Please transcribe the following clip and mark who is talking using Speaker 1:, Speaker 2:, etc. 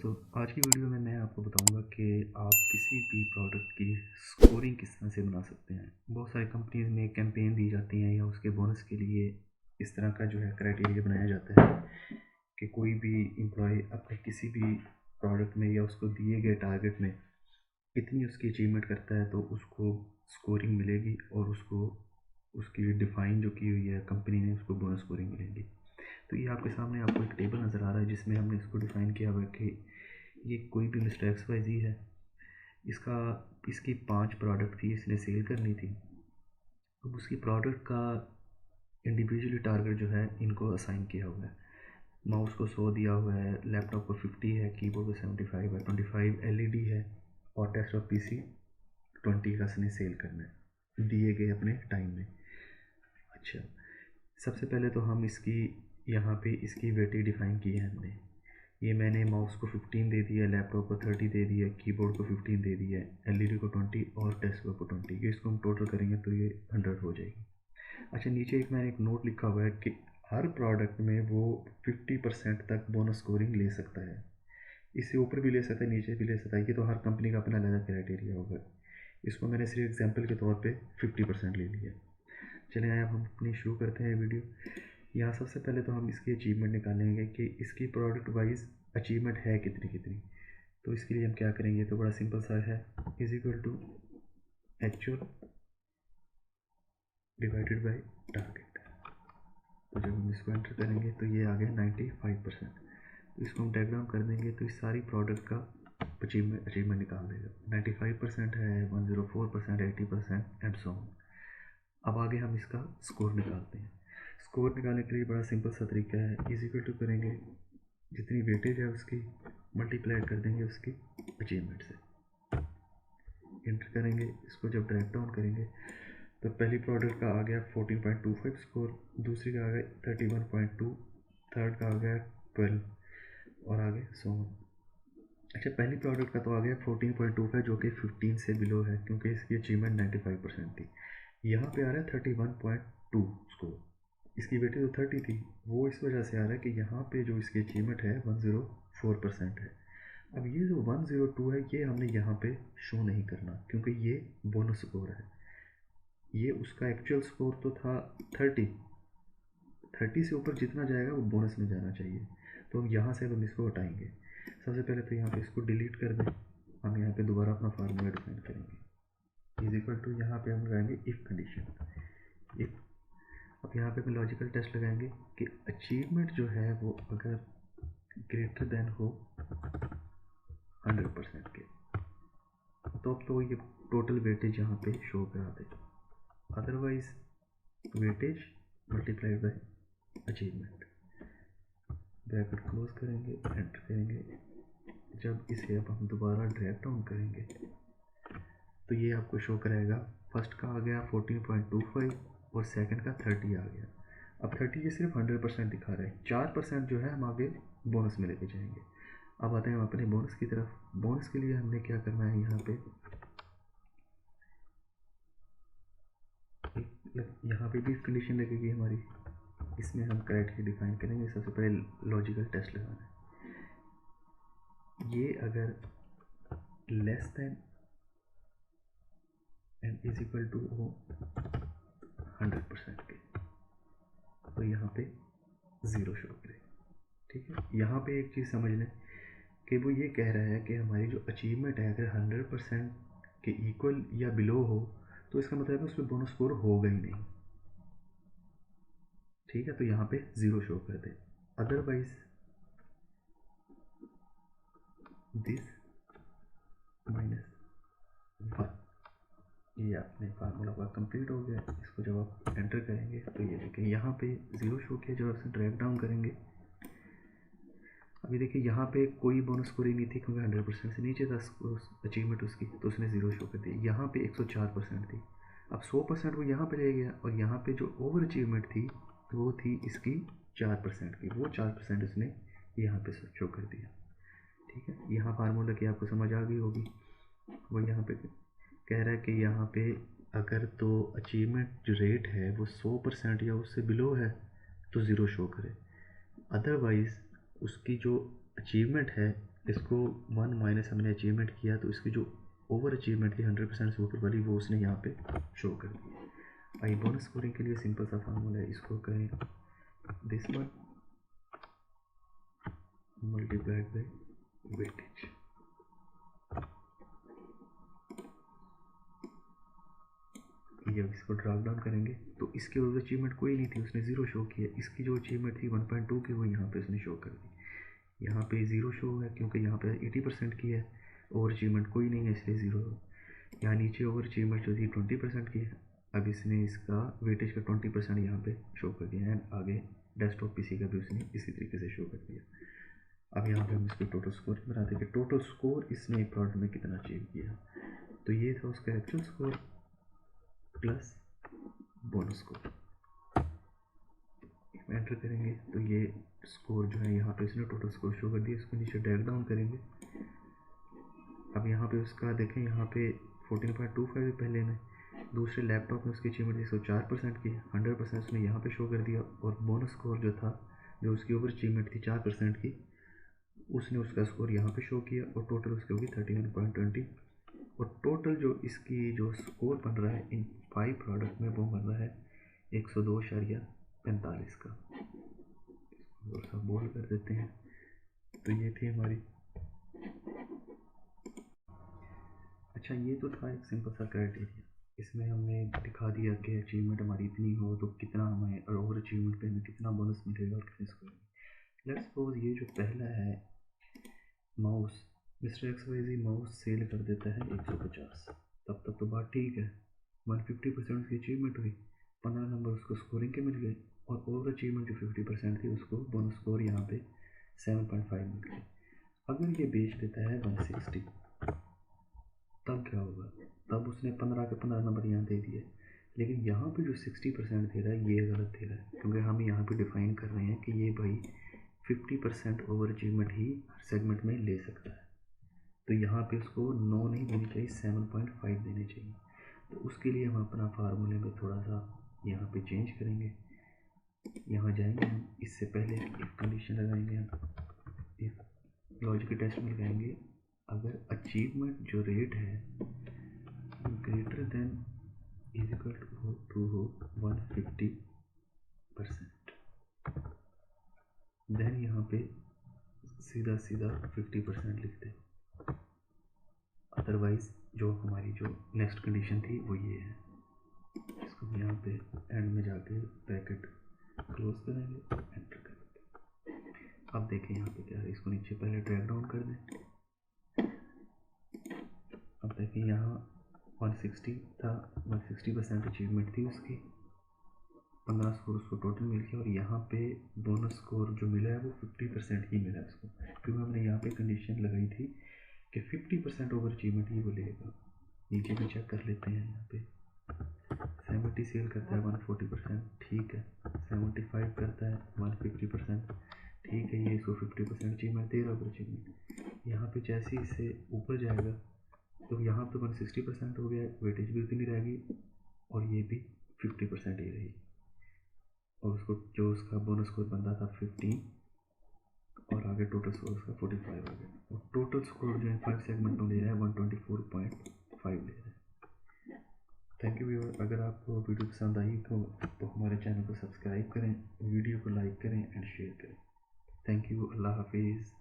Speaker 1: दोस्तों, आज की वीडियो में मैं आपको बताऊंगा कि आप किसी भी प्रोडक्ट की स्कोरिंग किस तरह से बना सकते हैं। बहुत सारी कंपनीज में कैंपेन दी जाती हैं या उसके बोनस के लिए इस तरह का जो है क्राइटेरिया बनाया जाता है कि कोई भी एम्प्लॉय अपने किसी भी प्रोडक्ट में या उसको दिए गए टारगेट में कितनी उसकी अचीवमेंट करता है तो उसको स्कोरिंग मिलेगी और उसको उसकी डिफ़ाइन जो की हुई है कंपनी ने उसको बोनस स्कोरिंग मिलेगी। तो ये आपके सामने आपको एक टेबल नज़र आ रहा है जिसमें हमने इसको डिफ़ाइन किया हुआ है कि ये कोई भी मिस्टर एक्स वाई जी है, इसकी 5 प्रोडक्ट थी, इसने सेल करनी थी। अब उसकी प्रोडक्ट का इंडिविजुअली टारगेट जो है इनको असाइन किया हुआ है। माउस को 100 दिया हुआ है, लैपटॉप को 50 है, कीबोर्ड को 75 है, 25 एलईडी है और डेस्कटॉप पीसी 20 का इसने सेल करना है दिए गए अपने टाइम में। अच्छा, सबसे पहले तो हम इसकी यहाँ पे इसकी वेटेज डिफ़ाइन की है हमने। ये मैंने माउस को 15 दे दिया, लैपटॉप को 30 दे दिया, कीबोर्ड को 15 दे दिया, एलईडी को 20 और डेस्कटॉप को 20। ये इसको हम टोटल करेंगे तो ये 100 हो जाएगी। अच्छा, नीचे मैंने एक नोट लिखा हुआ है कि हर प्रोडक्ट में वो 50% तक बोनस स्कोरिंग ले सकता है। इससे ऊपर भी ले सकता है, नीचे भी ले सकता है। ये तो हर कंपनी का अपना अलग क्राइटेरिया होगा। इसको मैंने सिर्फ एग्जाम्पल के तौर पर 50% ले लिया। चलिए आए अब हम अपनी शुरू करते हैं वीडियो। यहाँ सबसे पहले तो हम इसकी अचीवमेंट निकालेंगे कि इसकी प्रोडक्ट वाइज अचीवमेंट है कितनी। तो इसके लिए हम क्या करेंगे, तो बड़ा सिंपल सा है, is equal to actual divided by target. तो जब हम इसको एंटर करेंगे तो ये आ गया 95%। तो इसको हम डायग्राम कर देंगे तो इस सारी प्रोडक्ट का अचीवमेंट निकाल देगा। 95% है, 104%, 80% एंड सो ऑन। अब आगे हम इसका स्कोर निकालते हैं। स्कोर निकालने के लिए बड़ा सिंपल सा तरीका है, इज इक्वल टू करेंगे जितनी वेटेज है उसकी मल्टीप्लाई कर देंगे उसकी अचीवमेंट से, एंटर करेंगे। इसको जब ड्रैग डाउन करेंगे तो पहली प्रोडक्ट का आ गया 14.25 स्कोर, दूसरी का आ गया 31.2, थर्ड का आ गया 12 और आगे सो ऑन। अच्छा, पहली प्रोडक्ट का तो आ गया 14.25 जो कि 15 से बिलो है क्योंकि इसकी अचीवमेंट 95% थी। यहाँ पे आ रहा है 31.2 स्कोर, इसकी वेटेज तो 30 थी, वो इस वजह से आ रहा है कि यहाँ पे जो इसकी अचीवमेंट है 104% है। अब ये जो 102 है ये हमने यहाँ पे शो नहीं करना क्योंकि ये बोनस स्कोर है। ये उसका एक्चुअल स्कोर तो था 30 से ऊपर जितना जाएगा वो बोनस में जाना चाहिए। तो हम यहाँ से हम इसको हटाएंगे। सबसे पहले तो यहाँ पे इसको डिलीट कर दें। हम यहाँ पे दोबारा अपना फार्मूला डिफाइन करेंगे, इज इक्वल टू यहाँ पे हम लगाएंगे इफ़ कंडीशन। इफ अब यहाँ पे हम लॉजिकल टेस्ट लगाएंगे कि अचीवमेंट जो है वो अगर ग्रेटर देन हो 100% के तो ये टोटल वेटेज यहाँ पे शो करा दे। Otherwise weightage multiplied by achievement. Bracket close करेंगे, एंटर करेंगे। जब इसे अब हम दोबारा ड्रैग डाउन करेंगे तो ये आपको शो कराएगा फर्स्ट का आ गया 14.25 और सेकंड का 30 आ गया। अब 30 ये सिर्फ 100% दिखा रहा है, 4% जो है हम आगे बोनस में लेके जाएंगे। अब आते हैं हम अपने बोनस की तरफ। बोनस के लिए हमने क्या करना है, यहाँ पे भी कंडीशन लगेगी हमारी। इसमें हम क्राइटेरिया डिफाइन करेंगे। सबसे पहले लॉजिकल टेस्ट लगाना है। ये अगर less than and is equal to हो 100% के तो यहाँ पे 0 शो करे। ठीक है, यहाँ पे एक चीज़ समझ लें कि वो ये कह रहा है कि हमारी जो अचीवमेंट है अगर 100% के इक्वल या बिलो हो तो इसका मतलब है उसमें बोनस स्कोर होगा ही नहीं। ठीक है, तो यहाँ पे 0 शो कर दे। Otherwise this -1। ये अपने फार्मूला का कंप्लीट हो गया। इसको जब आप एंटर करेंगे तो ये देखें यहाँ पे 0 शो किया। जब आप ड्रैग डाउन करेंगे अभी देखिए यहाँ पे कोई बोनस स्कोरिंग नहीं थी क्योंकि 100% से नीचे था अचीवमेंट उसकी, तो उसने 0 शो कर दिया। यहाँ पे 104% थी, अब 100% वो यहाँ पे ले गया और यहाँ पे जो ओवर अचीवमेंट थी वो थी इसकी 4% की, वो 4% उसने यहाँ पे शो कर दिया। ठीक है, यहाँ फार्मूला की आपको समझ आ गई होगी। वो यहाँ पे कह रहा है कि यहाँ पे अगर तो अचीवमेंट जो रेट है वो 100% या उससे बिलो है तो 0 शो करे। अदरवाइज़ उसकी जो अचीवमेंट है इसको 1 माइनस हमने अचीवमेंट किया तो इसकी जो ओवर अचीवमेंट थी 100% से ऊपर वाली वो उसने यहाँ पे शो कर दी। आई बोनस स्कोरिंग के लिए सिंपल सा फार्मूला है, इसको करें this one multiplied by weightage. ये अब इसको ड्रॉप डाउन करेंगे तो इसके ओवर अचीवमेंट कोई नहीं थी, उसने ज़ीरो शो किया। इसकी जो अचीवमेंट थी 1.2 की वो यहाँ पे उसने शो कर दी। यहाँ पे ज़ीरो शो है क्योंकि यहाँ पे 80% की है, ओवर अचीवमेंट कोई नहीं है इसलिए ज़ीरो। यहाँ नीचे ओवर अचीवमेंट जो थी 20% की है, अब इसने इसका वेटेज का 20% यहाँ पे शो कर दिया एंड आगे डेस्कटॉप पीसी का भी उसने इसी तरीके से शो कर दिया। अब यहाँ पे हम इसको टोटल स्कोर बनाते कि टोटल स्कोर इसने एक प्रोडक्ट में कितना अचीव किया। तो ये था उसका actual score plus bonus score. Enter करेंगे तो ये स्कोर जो है यहाँ पे इसने टोटल स्कोर शो कर दिया। इसको नीचे ड्रैग डाउन करेंगे। अब यहाँ पे उसका देखें, यहाँ पे 14.25 पहले में, दूसरे लैपटॉप में उसकी अचीवमेंट 104% की, 100% उसने यहाँ पे शो कर दिया। और बोनस स्कोर जो था, जो उसकी ओवर अचीवमेंट थी 4% की, उसने उसका स्कोर यहाँ पे शो किया और टोटल उसकी होगी 31.20। और टोटल जो इसकी जो स्कोर बन रहा है इन 5 प्रोडक्ट में वो बन रहा है 102.45 का। और सब बोल्ड कर देते हैं। तो ये थी हमारी, अच्छा ये तो था एक सिंपल सा क्राइटेरिया। इसमें हमने दिखा दिया कि अचीवमेंट हमारी इतनी हो तो कितना हमें, और ओवर अचीवमेंट पे हमें कितना बोनस मिलेगा और कितने स्कोर। लेट्स सपोज ये जो पहला है mouse, mister XYZ mouse sell कर देता है 150, तब तक तो बात ठीक है। 150% उसकी अचीवमेंट हुई, 15 नंबर उसको स्कोरिंग के मिल गए और ओवर अचीवमेंट जो 50% थी उसको बोनस स्कोर यहाँ पे 7.5 मिल गए। अगर ये बेच देता है 160, तब क्या होगा? तब उसने 15 के 15 नंबर यहाँ दे दिए, लेकिन यहाँ पे जो 60% दे रहा है ये गलत दे रहा है, क्योंकि हम यहाँ पे डिफाइन कर रहे हैं कि ये भाई 50% ओवर अचीवमेंट ही हर सेगमेंट में ले सकता है। तो यहाँ पे उसको 9 नहीं देनी चाहिए, 7.5 देने चाहिए। तो उसके लिए हम अपना फार्मूले में थोड़ा सा यहाँ पे चेंज करेंगे। यहाँ जाएंगे हम, इससे पहले इफ कंडीशन लगाएंगे हम, इफ लॉजिकल टेस्ट में लगाएंगे अगर अचीवमेंट जो रेट है greater than is equal to हो 150%, देन यहाँ पे सीधा 50% लिख दे। अदरवाइज जो हमारी जो नेक्स्ट कंडीशन थी वो ये है। इसको हम यहाँ पे एंड में जाके ब्रैकेट क्लोज करेंगे और एंटर करेंगे। अब देखें यहाँ पे क्या है, इसको नीचे पहले ड्रैग डाउन कर दें। अब देखें यहाँ 160 था, 160% अचीवमेंट थी उसकी, 15 स्कोर उसको टोटल मिल गया। और यहाँ पे बोनस स्कोर जो मिला है वो 50% ही मिला है उसको, क्योंकि हमने यहाँ पे कंडीशन लगाई थी कि 50% ओवर अचीवमेंट ही वो लेगा। नीचे भी चेक कर लेते हैं, यहाँ पे 70 सेल करता है 140%, ठीक है। 75 करता है 150%, ठीक है। ये इसको 50% अचीवमेंट दे रहा है ओवर अचीवमेंट। यहाँ पे जैसे ही इसे ऊपर जाएगा तो यहाँ पे 160% हो गया, वेटेज भी उतनी रहेगी और ये भी 50% ही रहेगी। और उसको जो उसका बोनस स्कोर बन रहा था 15 और आगे टोटल स्कोर उसका 45 हो गया। और टोटल स्कोर जो है 5 सेगमेंट में ले रहा है 124.5 ले रहा है। Thank you viewer. अगर आपको वीडियो पसंद आई तो हमारे चैनल को सब्सक्राइब करें, वीडियो को लाइक करें एंड शेयर करें। Thank you. अल्लाह हाफिज़।